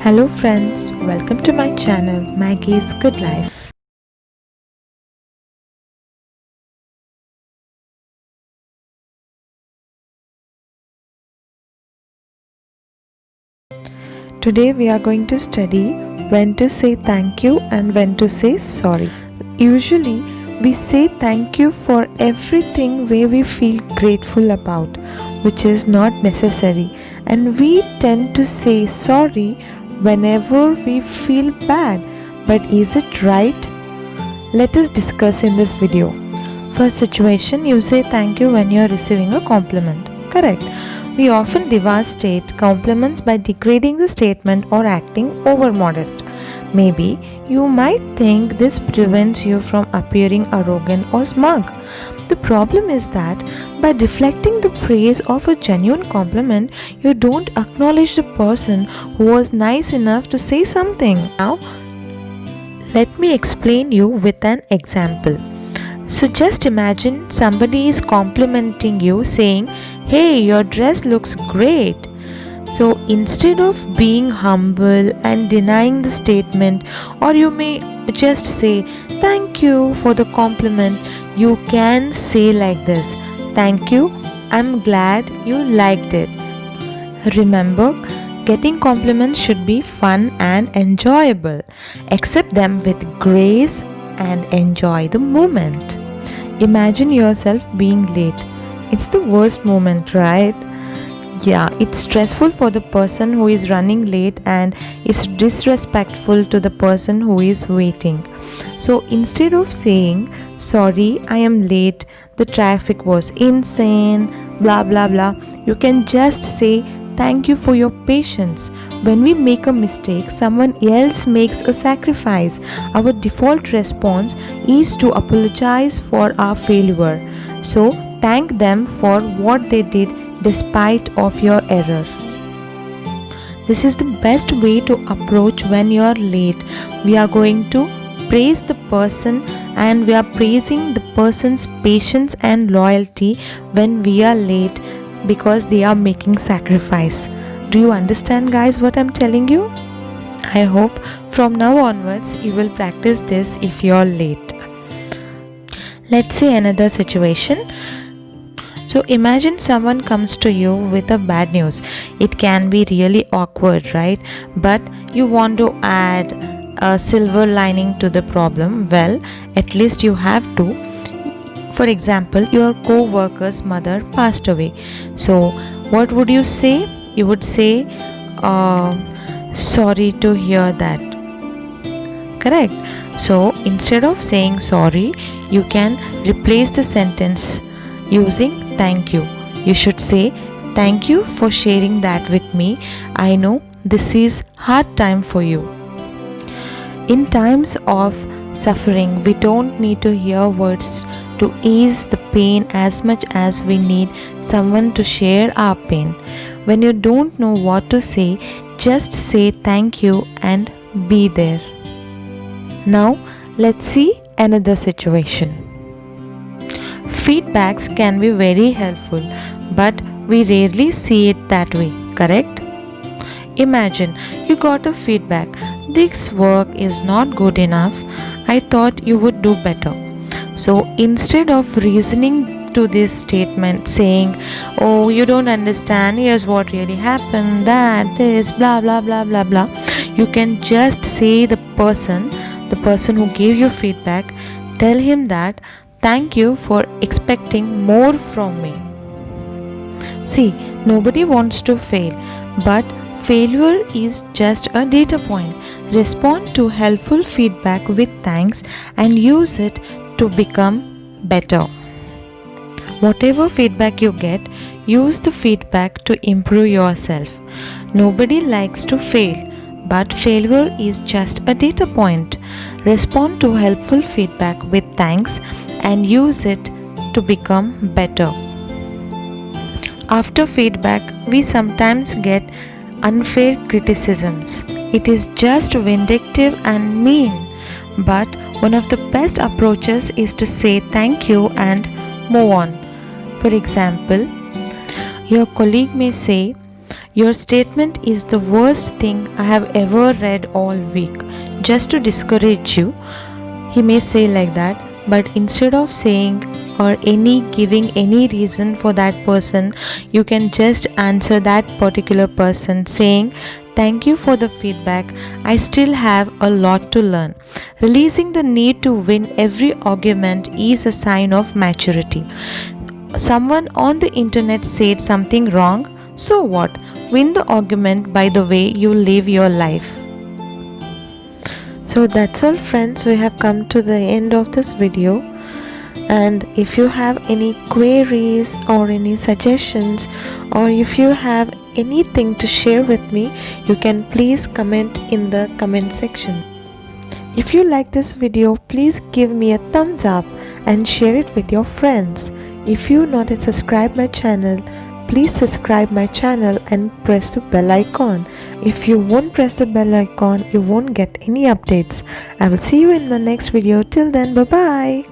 Hello friends, welcome to my channel Maggie's Good Life. Today we are going to study when to say thank you and when to say sorry. Usually we say thank you for everything where we feel grateful about, which is not necessary, and we tend to say sorry whenever we feel bad. But is it right? Let us discuss in this video. First situation, you say thank you when you are receiving a compliment. Correct. We often devastate compliments by degrading the statement or acting over modest. Maybe you might think this prevents you from appearing arrogant or smug. The problem is that by deflecting the praise of a genuine compliment, you don't acknowledge the person who was nice enough to say something. Now, let me explain you with an example. So just imagine somebody is complimenting you saying, "Hey, your dress looks great." So instead of being humble and denying the statement, or you may just say, "Thank you for the compliment," you can say like this, "Thank you, I'm glad you liked it." Remember, getting compliments should be fun and enjoyable. Accept them with grace and enjoy the moment. Imagine yourself being late. It's the worst moment, right? Yeah, it's stressful for the person who is running late and is disrespectful to the person who is waiting. So instead of saying, "Sorry, I am late, the traffic was insane, blah blah blah," you can just say, "Thank you for your patience." When we make a mistake, someone else makes a sacrifice. Our default response is to apologize for our failure. So thank them for what they did despite of your error. This is the best way to approach when you are late. We are going to praise the person and we are praising the person's patience and loyalty when we are late because they are making sacrifice. Do you understand, guys, what I'm telling you? I hope from now onwards you will practice this if you're late. Let's say another situation. So imagine someone comes to you with a bad news. It can be really awkward, right? But you want to add a silver lining to the problem. Well, at least you have to. For example, your co-worker's mother passed away. So what would you say? You would say, "Sorry to hear that." Correct. So instead of saying sorry, you can replace the sentence using thank you. You should say, "Thank you for sharing that with me. I know this is hard time for you." In times of suffering, we don't need to hear words to ease the pain as much as we need someone to share our pain. When you don't know what to say, just say thank you and be there. Now, let's see another situation. Feedbacks can be very helpful, but we rarely see it that way, correct? Imagine you got a feedback. "This work is not good enough. I thought you would do better." So instead of reasoning to this statement saying, "Oh, you don't understand, here's what really happened, that, this, blah blah blah blah blah," you can just say the person who gave you feedback, tell him that, "Thank you for expecting more from me." See, nobody wants to fail, but failure is just a data point. Respond to helpful feedback with thanks and use it to become better. Whatever feedback you get, use the feedback to improve yourself. Nobody likes to fail, but failure is just a data point. Respond to helpful feedback with thanks and use it to become better. After feedback, we sometimes get unfair criticisms. It is just vindictive and mean, but one of the best approaches is to say thank you and move on. For example, your colleague may say, Your statement is the worst thing I have ever read all week. Just to discourage you, he may say like that, but instead of saying or giving any reason for that person, you can just answer that particular person saying, "Thank you for the feedback. I still have a lot to learn." Releasing the need to win every argument is a sign of maturity. Someone on the internet said something wrong. So what? Win the argument by the way you live your life. So that's all, friends. We have come to the end of this video, and if you have any queries or any suggestions, or if you have anything to share with me, you can please comment in the comment section. If you like this video, please give me a thumbs up and share it with your friends. If you not yet subscribe my channel, please subscribe my channel and press the bell icon. If you won't press the bell icon, you won't get any updates. I will see you in my next video. Till then, bye bye.